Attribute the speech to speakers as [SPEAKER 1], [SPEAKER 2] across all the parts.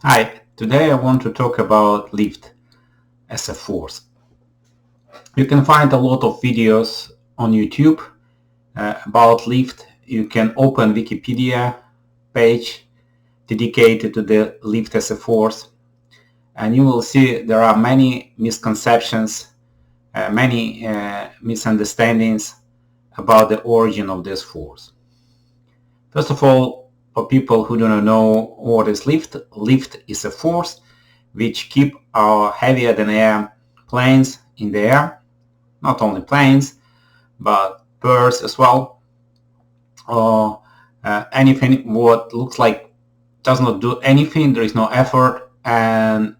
[SPEAKER 1] Hi, today I want to talk about lift as a force. You can find a lot of videos on YouTube about lift. You can open Wikipedia page dedicated to the lift as a force, and you will see there are many misconceptions, many misunderstandings about the origin of this force. First of all, for people who do not know what is lift is a force which keep our heavier than air planes in the air, not only planes, but birds as well, or anything what looks like does not do anything, there is no effort, and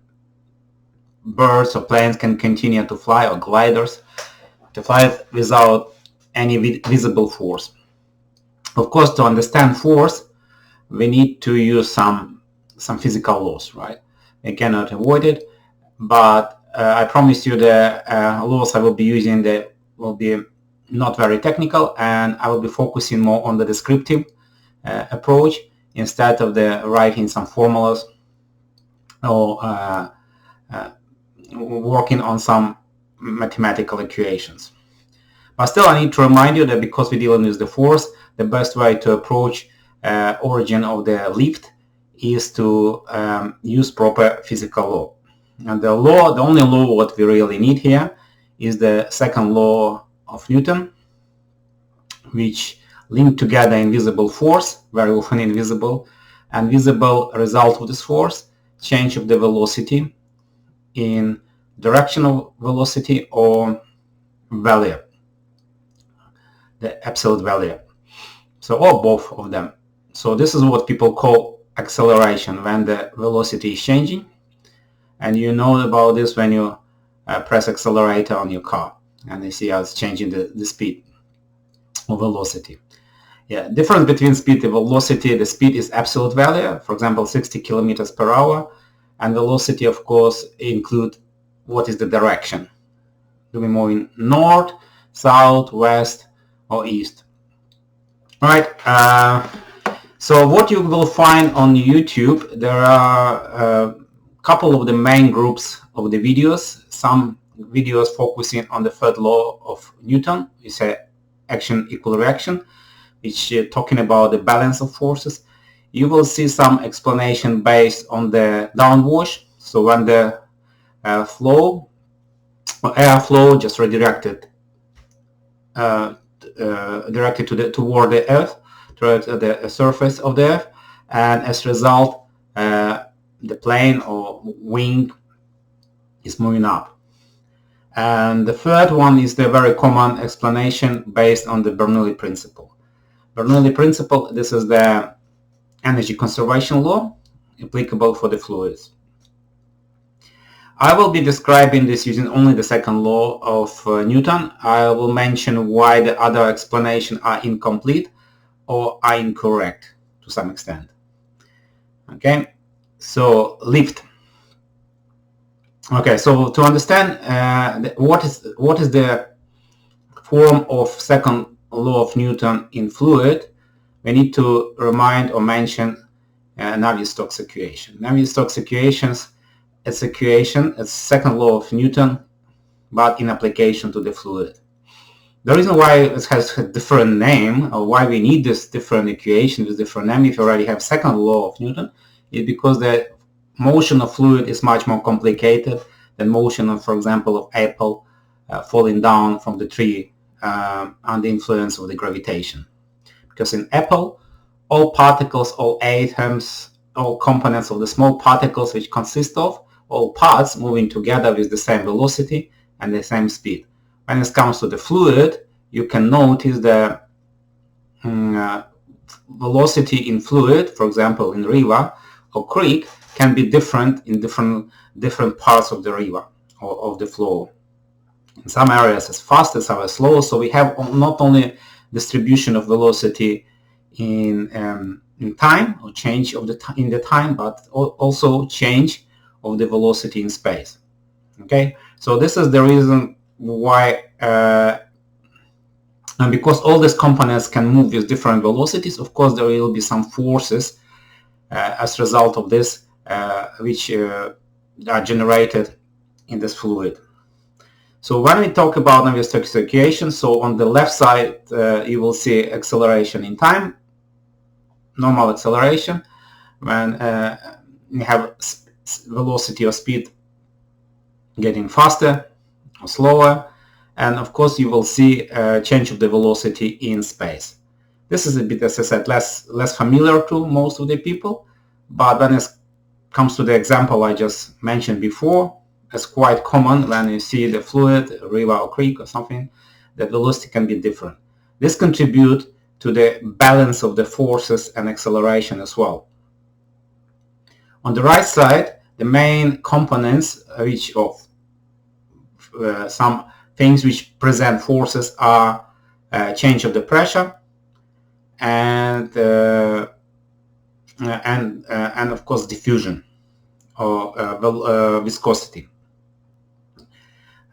[SPEAKER 1] birds or planes can continue to fly, or gliders to fly without any visible force. Of course, to understand force, we need to use some physical laws, right? We cannot avoid it, but I promise you the laws I will be using will be not very technical, and I will be focusing more on the descriptive approach instead of the writing some formulas or working on some mathematical equations. But still, I need to remind you that because we're dealing with the force, the best way to approach origin of the lift is to use proper physical law. And the only law what we really need here is the second law of Newton, which link together invisible force, very often invisible, and visible result of this force, change of the velocity in direction of velocity or value, the absolute value. So, or both of them. So this is what people call acceleration, when the velocity is changing. And you know about this when you press accelerator on your car and you see how it's changing the speed or velocity. Yeah, difference between speed and velocity, the speed is absolute value, for example 60 kilometers per hour, and velocity of course include what is the direction. Do we move in north, south, west, or east? All right. So what you will find on YouTube, there are a couple of the main groups of the videos. Some videos focusing on the third law of Newton, we say action equal reaction, which talking about the balance of forces. You will see some explanation based on the downwash. So when the flow or air flow just redirected directed toward the earth, toward the surface of the earth, and as a result the plane or wing is moving up. And the third one is the very common explanation based on the Bernoulli Principle. Bernoulli Principle, this is the energy conservation law applicable for the fluids. I will be describing this using only the second law of Newton. I will mention why the other explanations are incomplete or are incorrect to some extent. Okay, so lift. Okay, so to understand what is the form of second law of Newton in fluid, we need to remind or mention Navier-Stokes equation. Navier-Stokes equations, it's second law of Newton, but in application to the fluid. The reason why it has a different name, or why we need this different equation with different name if you already have second law of Newton, is because the motion of fluid is much more complicated than motion of, for example, of apple falling down from the tree under influence of the gravitation. Because in apple, all particles, all atoms, all components of the small particles which consist of all parts moving together with the same velocity and the same speed. When it comes to the fluid, you can notice the velocity in fluid, for example, in river or creek, can be different in different parts of the river or of the flow. In some areas it's fast, in some are slow. So we have not only distribution of velocity in time or change of in the time, but also change of the velocity in space. Okay, so this is the reason why, and because all these components can move with different velocities, of course there will be some forces as a result of this which are generated in this fluid. So when we talk about Navier-Stokes equation, so on the left side you will see acceleration in time, normal acceleration, when you have velocity or speed getting faster or slower, and of course you will see a change of the velocity in space. This is a bit, as I said, less familiar to most of the people, but when it comes to the example I just mentioned before, it's quite common when you see the fluid, a river or creek or something, the velocity can be different. This contributes to the balance of the forces and acceleration as well. On the right side, the main components which of some things which present forces are change of the pressure and of course diffusion or viscosity.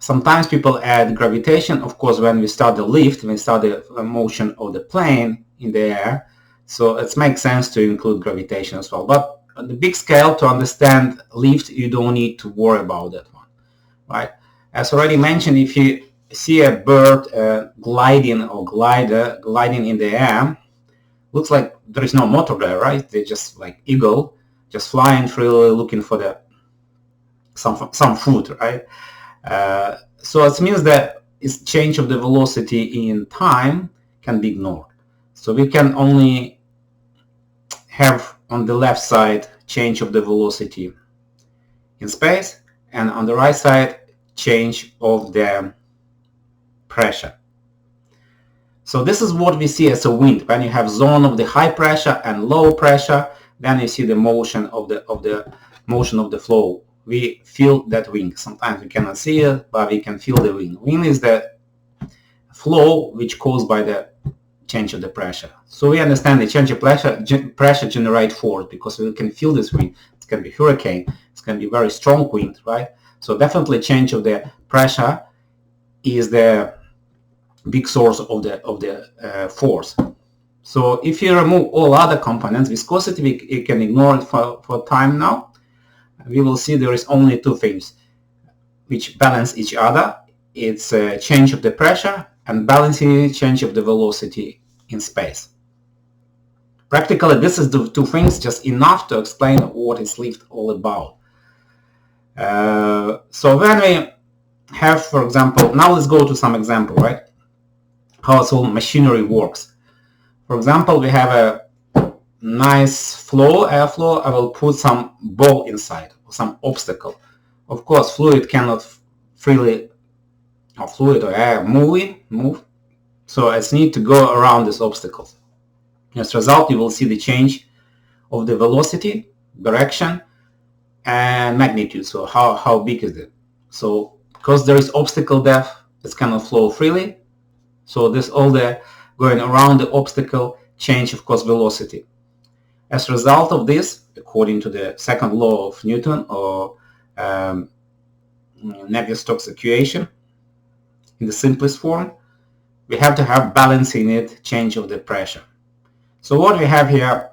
[SPEAKER 1] Sometimes people add gravitation, of course, when we start the lift, when we start the motion of the plane in the air, so it makes sense to include gravitation as well. But on the big scale, to understand lift, you don't need to worry about that one, right? As already mentioned, if you see a bird gliding or glider gliding in the air, looks like there is no motor there, right? They just like eagle, just flying freely, looking for the some food, right? So it means that its change of the velocity in time can be ignored. So we can only have on the left side change of the velocity in space, and on the right side change of the pressure. So this is what we see as a wind. When you have zone of the high pressure and low pressure, then you see the motion of the motion of the flow. We feel that wind. Sometimes we cannot see it, but we can feel the wind. Wind is the flow which caused by the change of the pressure. So we understand the change of pressure generate force because we can feel this wind. It can be hurricane. It can be very strong wind, right? So definitely change of the pressure is the big source of the force. So if you remove all other components, viscosity, you can ignore it for time now. We will see there is only two things which balance each other. It's a change of the pressure and balancing change of the velocity in space. Practically, this is the two things just enough to explain what is lift all about. So when we have, for example, now let's go to some example, right? How all machinery works. For example, we have a nice flow, airflow. I will put some ball inside, or some obstacle. Of course, fluid cannot freely, or fluid or air move. So it's need to go around this obstacle. As a result, you will see the change of the velocity, direction, and magnitude. So how big is it? So because there is obstacle depth, it cannot flow freely. So this all the going around the obstacle change, of course, velocity. As a result of this, according to the second law of Newton or Navier-Stokes equation, in the simplest form, we have to have balance in it, change of the pressure. So what we have here,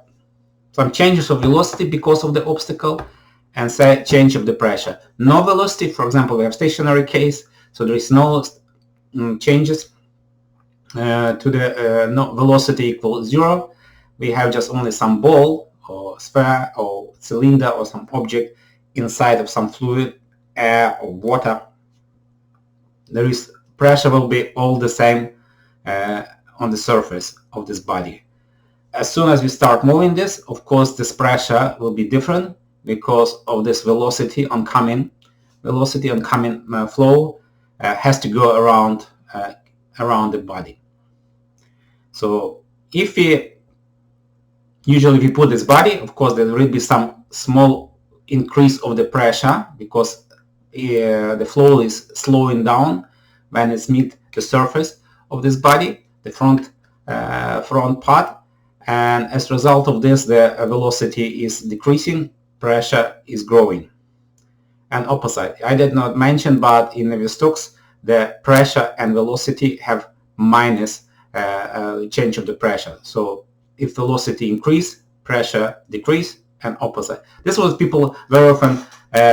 [SPEAKER 1] some changes of velocity because of the obstacle, and say change of the pressure. No velocity, for example, we have stationary case, so there is no changes to the no velocity equals 0. We have just only some ball or sphere or cylinder or some object inside of some fluid, air or water. There is pressure will be all the same on the surface of this body. As soon as we start moving this, of course, this pressure will be different because of this velocity oncoming flow has to go around the body. So if we usually put this body, of course, there will be some small increase of the pressure because the flow is slowing down when it's meet the surface of this body, the front part, and as a result of this, the velocity is decreasing, pressure is growing. And opposite, I did not mention, but in Navier-Stokes, the pressure and velocity have minus change of the pressure. So if velocity increase, pressure decrease, and opposite. This was people very often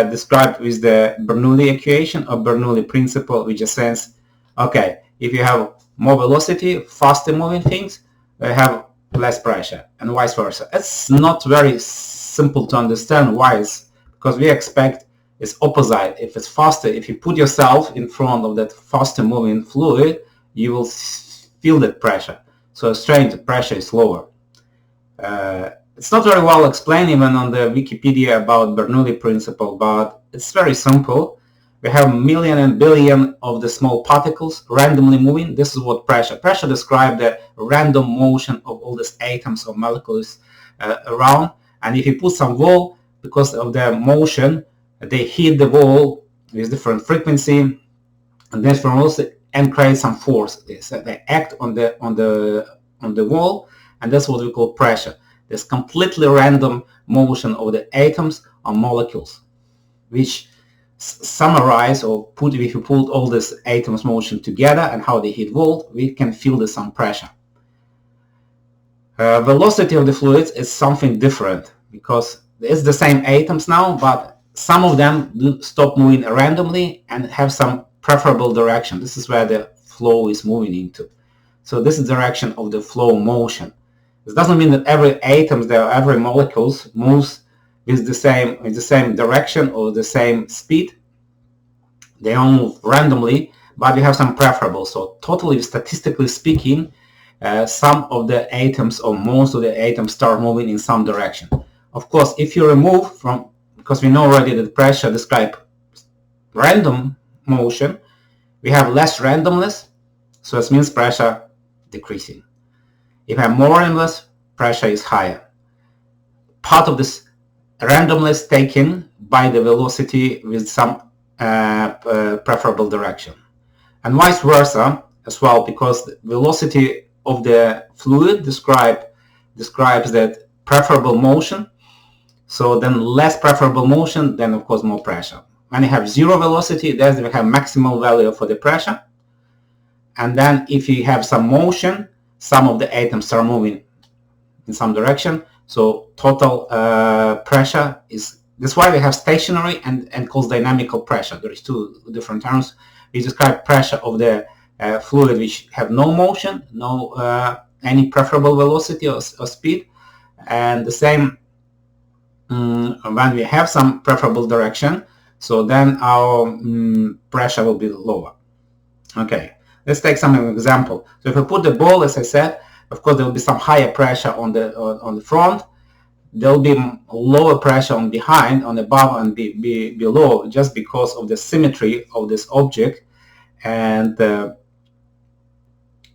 [SPEAKER 1] described with the Bernoulli equation or Bernoulli principle, which just says, okay, if you have more velocity, faster moving things, they have less pressure, and vice versa. It's not very simple to understand why, because we expect it's opposite. If it's faster, if you put yourself in front of that faster moving fluid, you will feel that pressure. So strain, the pressure is lower. It's not very well explained even on the Wikipedia about Bernoulli principle, but it's very simple. We have million and billion of the small particles randomly moving. This is what pressure. Pressure describes the random motion of all these atoms or molecules around. And if you put some wall, because of their motion, they hit the wall with different frequency and different velocity and create some force. So they act on the wall, and that's what we call pressure. This completely random motion of the atoms or molecules, which summarize or if you put all these atoms motion together and how they hit wall, we can feel some pressure. Velocity of the fluids is something different because it's the same atoms now, but some of them do stop moving randomly and have some preferable direction. This is where the flow is moving into. So this is the direction of the flow motion. This doesn't mean that every atom, every molecules moves with the same direction or the same speed. They all move randomly, but we have some preferable. So totally, statistically speaking, some of the atoms or most of the atoms start moving in some direction. Of course, if you remove from, because we know already that pressure describes random motion, we have less randomness, so it means pressure decreasing. If I have more randomness, pressure is higher. Part of this randomness taken by the velocity with some preferable direction. And vice versa as well, because the velocity of the fluid describes that preferable motion. So then less preferable motion, then of course more pressure. When you have zero velocity, then we have maximal value for the pressure. And then if you have some motion, some of the atoms are moving in some direction. So total pressure is, that's why we have stationary and called dynamical pressure. There is two different terms. We describe pressure of the fluid which have no motion, no any preferable velocity or speed. And the same when we have some preferable direction, so then our pressure will be lower. Okay, let's take some example. So if I put the ball, as I said, of course there will be some higher pressure on the front. There will be lower pressure on behind, on above and below, just because of the symmetry of this object. And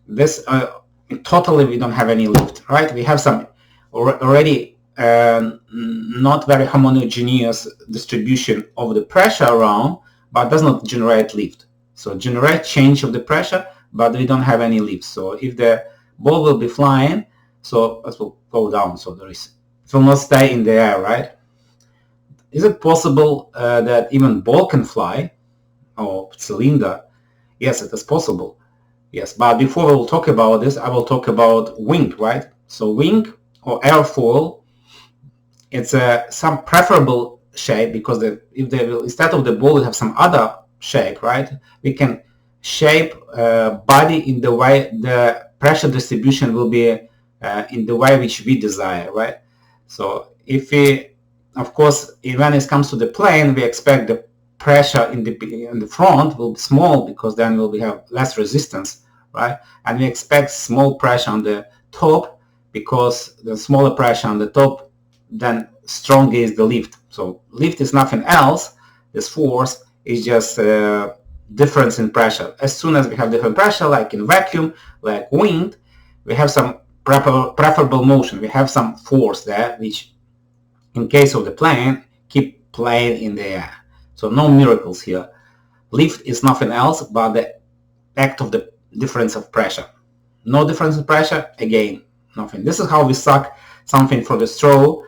[SPEAKER 1] this totally we don't have any lift, right? We have some already not very homogeneous distribution of the pressure around, but does not generate lift. So generate change of the pressure, but we don't have any lift. So if the ball will be flying, so it will go down. So it will not stay in the air, right? Is it possible that even ball can fly, or cylinder? Yes, it is possible. Yes, but before we will talk about this, I will talk about wing, right? So wing or airfoil, it's some preferable shape, because if they will, instead of the ball, we have some other shape, right? We can shape body in the way the pressure distribution will be in the way which we desire, right? So if we, of course, when it comes to the plane, we expect the pressure in the front will be small, because then we'll have less resistance, right? And we expect small pressure on the top, because the smaller pressure on the top, then stronger is the lift. So lift is nothing else. This force is just difference in pressure. As soon as we have different pressure, like in vacuum, like wind, we have some preferable motion. We have some force there, which in case of the plane, keep plane in the air. So no miracles here. Lift is nothing else but the act of the difference of pressure. No difference in pressure, again, nothing. This is how we suck something from the straw,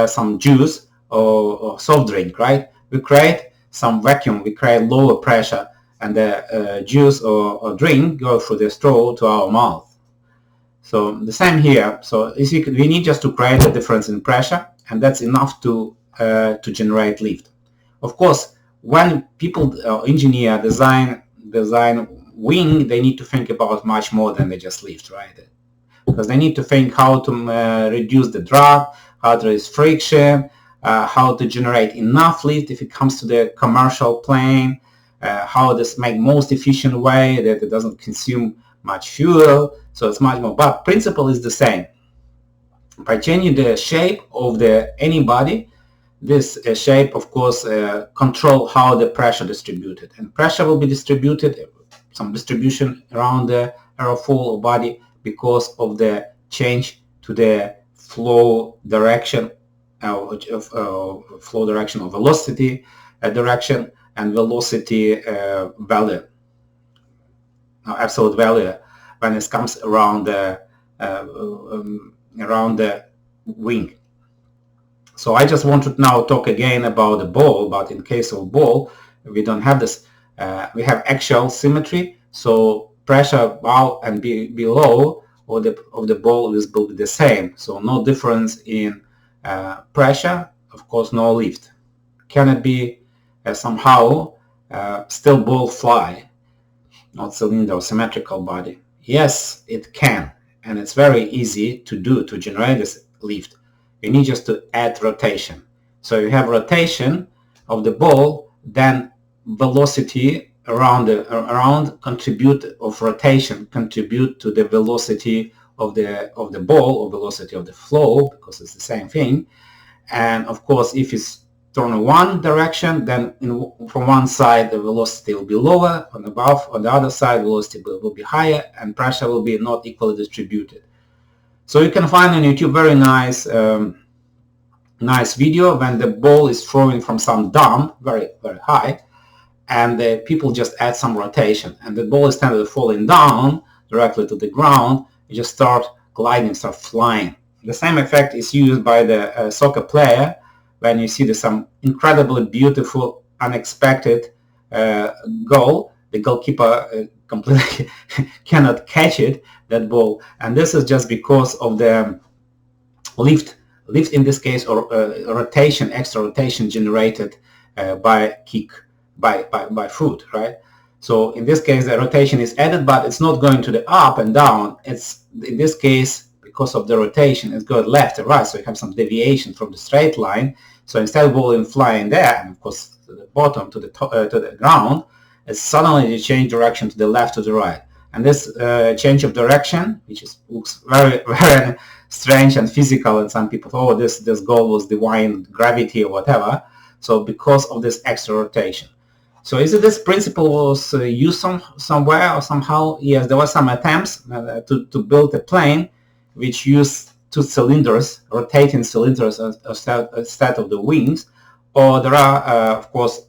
[SPEAKER 1] some juice or soft drink, right? We create some vacuum, we create lower pressure, and the juice or drink go through the straw to our mouth. So the same here. So we need just to create a difference in pressure, and that's enough to generate lift. Of course, when people engineer design wing, they need to think about much more than they just lift, right? Because they need to think how to reduce the drag, how to reduce friction, how to generate enough lift if it comes to the commercial plane, how this make most efficient way that it doesn't consume much fuel. So it's much more, but principle is the same. By changing the shape of any body, this shape, of course, control how the pressure distributed, and pressure will be distributed, some distribution around the aerofoil or body because of the change to the flow direction, or velocity direction, and velocity value, absolute value, when it comes around the wing. So I just want to now talk again about the ball, but in case of ball, we don't have this. We have axial symmetry, so pressure above and below of the ball will be the same. So no difference in pressure, of course, no lift. Can it be somehow still ball fly, not cylinder or symmetrical body? Yes, it can, and it's very easy to do, to generate this lift. You need just to add rotation. So you have rotation of the ball, then velocity around contribute of rotation contribute to the velocity of the ball, or velocity of the flow, because it's the same thing. And of course, if it's turned in one direction, then from one side the velocity will be lower, on the other side velocity will be higher, and pressure will be not equally distributed. So you can find on YouTube very nice video when the ball is throwing from some dome very, very high, and the people just add some rotation, and the ball is tended to falling down directly to the ground. You just start gliding, start flying. The same effect is used by the soccer player when you see some incredibly beautiful, unexpected goal. The goalkeeper completely cannot catch that ball, and this is just because of the lift in this case, or rotation, extra rotation generated by kick, by foot, right? So in this case, the rotation is added, but it's not going to the up and down. It's, in this case, because of the rotation, it's going left and right, so you have some deviation from the straight line. So instead of ball flying there, and of course to the bottom, to the ground, it's suddenly you change direction to the left, to the right. And this change of direction, which looks very, very strange and physical, and some people thought, oh, this goal was divine gravity or whatever. So because of this extra rotation. So is it this principle was used somewhere or somehow? Yes, there were some attempts to build a plane which used two cylinders, rotating cylinders instead of the wings. Or there are, of course,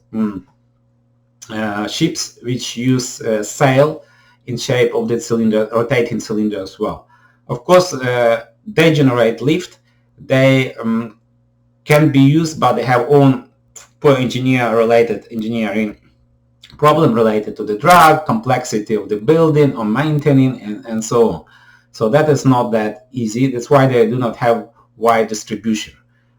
[SPEAKER 1] ships which use sail in shape of the cylinder, rotating cylinder as well. Of course, they generate lift. They can be used, but they have own poor engineering problem related to the drag, complexity of the building or maintaining, and so on. So that is not that easy. That's why they do not have wide distribution,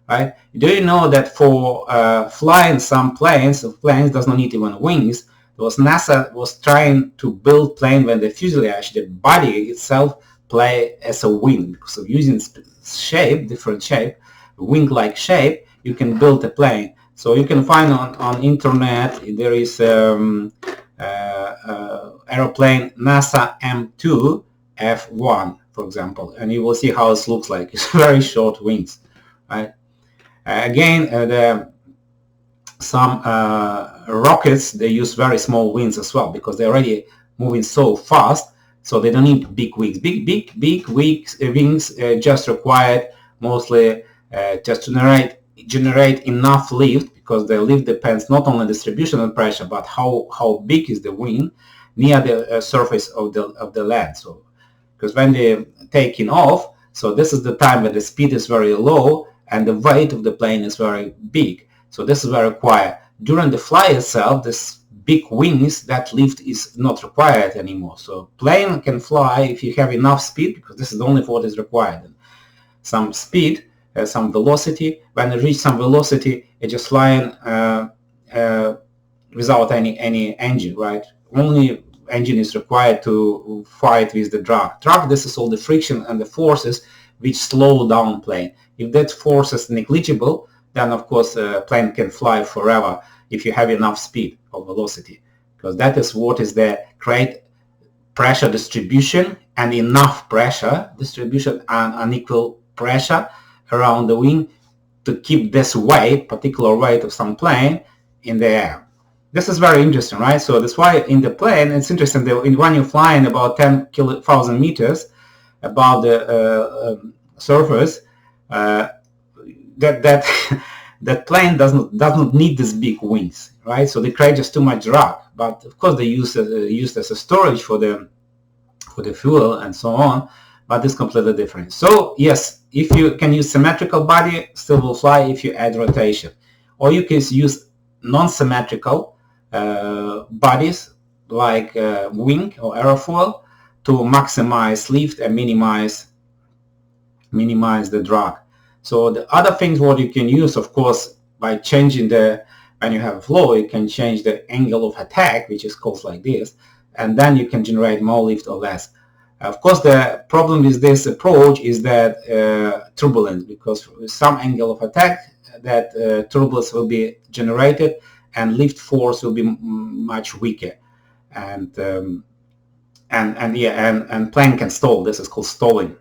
[SPEAKER 1] right? Do you know that for flying some planes does not need even wings. NASA was trying to build plane when the fuselage, the body itself, play as a wing, because of using shape, different shape, wing-like shape, you can build a plane. So you can find on internet, there is aeroplane NASA M2 F1, for example, and you will see how it looks like. It's very short wings, right? Again, some rockets, they use very small wings as well, because they're already moving so fast, so they don't need big wings. Big wings just required mostly just to generate enough lift, because the lift depends not only on distribution and pressure, but how big is the wing near the surface of the land. So because when they're taking off, so this is the time when the speed is very low and the weight of the plane is very big. So this is very required. During the flight itself, this big wings, that lift is not required anymore. So plane can fly if you have enough speed, because this is only what is required. Some speed, some velocity. When it reaches some velocity, it just flying without any engine, right? Only engine is required to fight with the drag. This is all the friction and the forces which slow down plane. If that force is negligible, then of course plane can fly forever if you have enough speed or velocity, because that is what is the great pressure distribution and enough pressure distribution and unequal pressure around the wing to keep this weight, particular weight of some plane in the air. This is very interesting, right? So that's why in the plane, it's interesting that when you're flying about 10,000 meters above the surface, that plane does not need these big wings, right? So they create just too much drag. But of course, they used as a storage for the fuel and so on. But it's completely different. So yes, if you can use symmetrical body, still will fly if you add rotation, or you can use non-symmetrical bodies like wing or airfoil to maximize lift and minimize the drag. So the other things what you can use, of course, by changing when you have a flow, you can change the angle of attack, which is called like this, and then you can generate more lift or less. Of course, the problem with this approach is that turbulence, because with some angle of attack, that turbulence will be generated and lift force will be much weaker, and plane can stall. This is called stalling.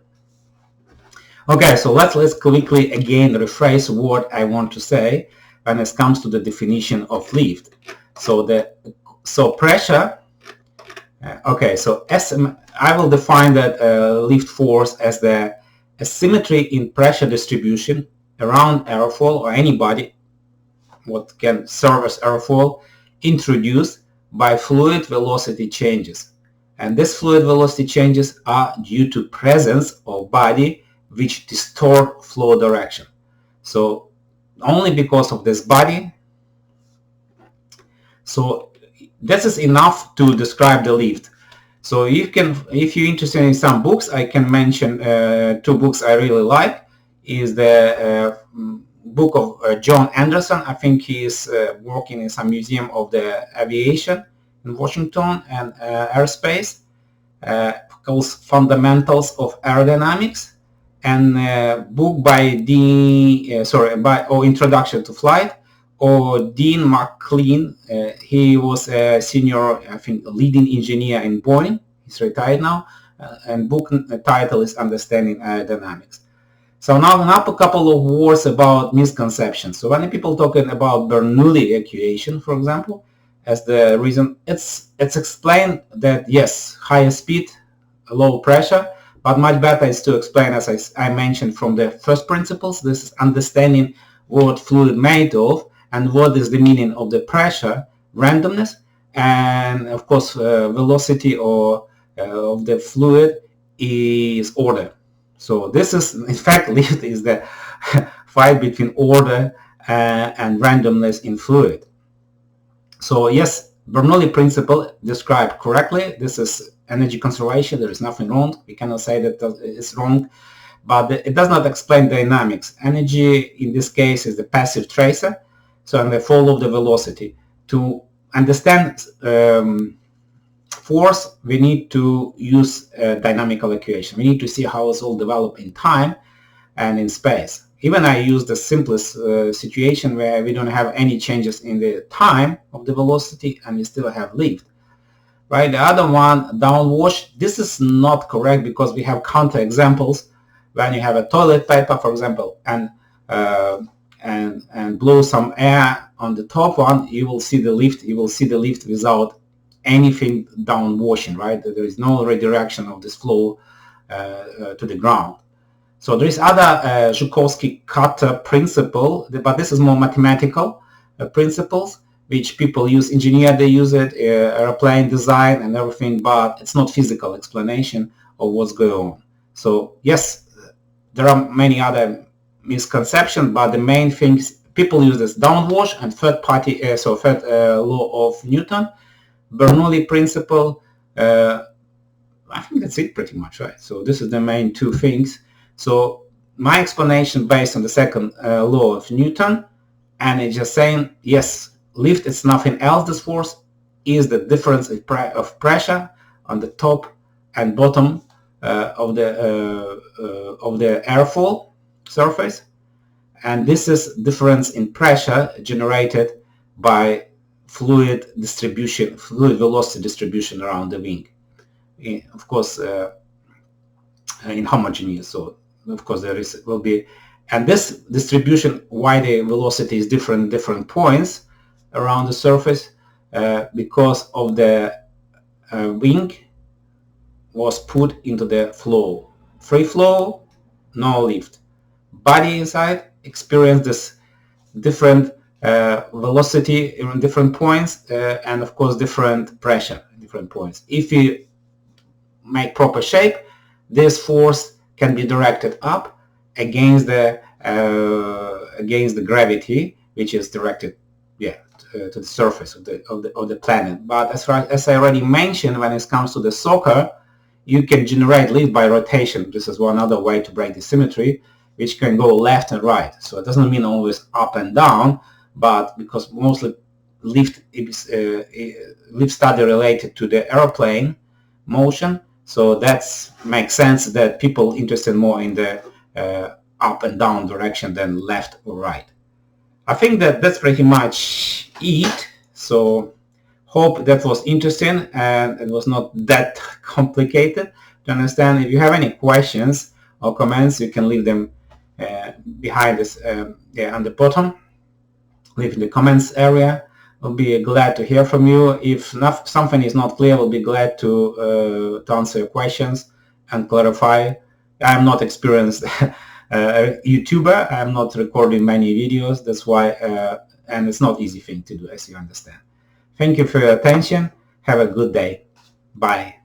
[SPEAKER 1] Okay, so let's quickly again rephrase what I want to say when it comes to the definition of lift. So pressure. Okay, so I will define that lift force as the asymmetry in pressure distribution around airfoil or any body what can serve as airfoil introduced by fluid velocity changes. And these fluid velocity changes are due to presence of body which distort flow direction. So only because of this body. So this is enough to describe the lift. So if you're interested in some books, I can mention two books I really like. Is the book of John Anderson. I think he is working in some museum of the aviation in Washington and airspace, called Fundamentals of Aerodynamics, and book by Introduction to Flight, or Dean McLean. He was a senior, I think, leading engineer in Boeing. He's retired now, and book title is Understanding Aerodynamics. So now a couple of words about misconceptions. So when people talking about Bernoulli equation, for example, as the reason, it's explained that yes, higher speed, low pressure, but much better is to explain, as I mentioned, from the first principles. This is understanding what fluid made of and what is the meaning of the pressure, randomness, and of course velocity or of the fluid is order. So this is, in fact, lift is the fight between order and randomness in fluid. So yes, Bernoulli Principle described correctly. This is energy conservation. There is nothing wrong. We cannot say that it's wrong, but it does not explain dynamics. Energy in this case is the passive tracer. So and they follow the velocity. To understand force, we need to use a dynamical equation. We need to see how it's all developed in time and in space. Even I use the simplest situation where we don't have any changes in the time of the velocity and we still have lift. Right? The other one, downwash, this is not correct because we have counter examples. When you have a toilet paper, for example, and blow some air on the top one, you will see the lift. You will see the lift without anything downwashing, right? There is no redirection of this flow to the ground. So there is other Joukowsky-Cutter principle, but this is more mathematical principles, which people use. Engineer, they use it, airplane design and everything, but it's not physical explanation of what's going on. So yes, there are many other misconceptions, but the main things people use this downwash and third law of Newton, Bernoulli principle. I think that's it pretty much, right? So this is the main two things. So my explanation based on the second law of Newton, and it's just saying, yes, lift is nothing else. This force is the difference of pressure on the top and bottom of the airflow surface, and this is difference in pressure generated by fluid velocity distribution around the wing. Of course, in homogeneous. So of course will be, and this distribution, why the velocity is different at different points around the surface, because of the wing was put into the flow, free flow, no lift. Body inside experience this different velocity in different points, and of course different pressure in different points. If you make proper shape, this force can be directed up against the gravity, which is directed to the surface of the planet. But as I already mentioned, when it comes to the soccer, you can generate lift by rotation. This is one other way to break the symmetry, which can go left and right. So it doesn't mean always up and down, but because mostly lift study related to the airplane motion, so that makes sense that people interested more in the up and down direction than left or right. I think that's pretty much it. So hope that was interesting and it was not that complicated to understand. If you have any questions or comments, you can leave them behind this on the bottom. Leave in the comments area. We'll be glad to hear from you. If something is not clear, we'll be glad to answer your questions and clarify. I'm not experienced YouTuber. I'm not recording many videos. That's why, and it's not easy thing to do, as you understand. Thank you for your attention. Have a good day. Bye.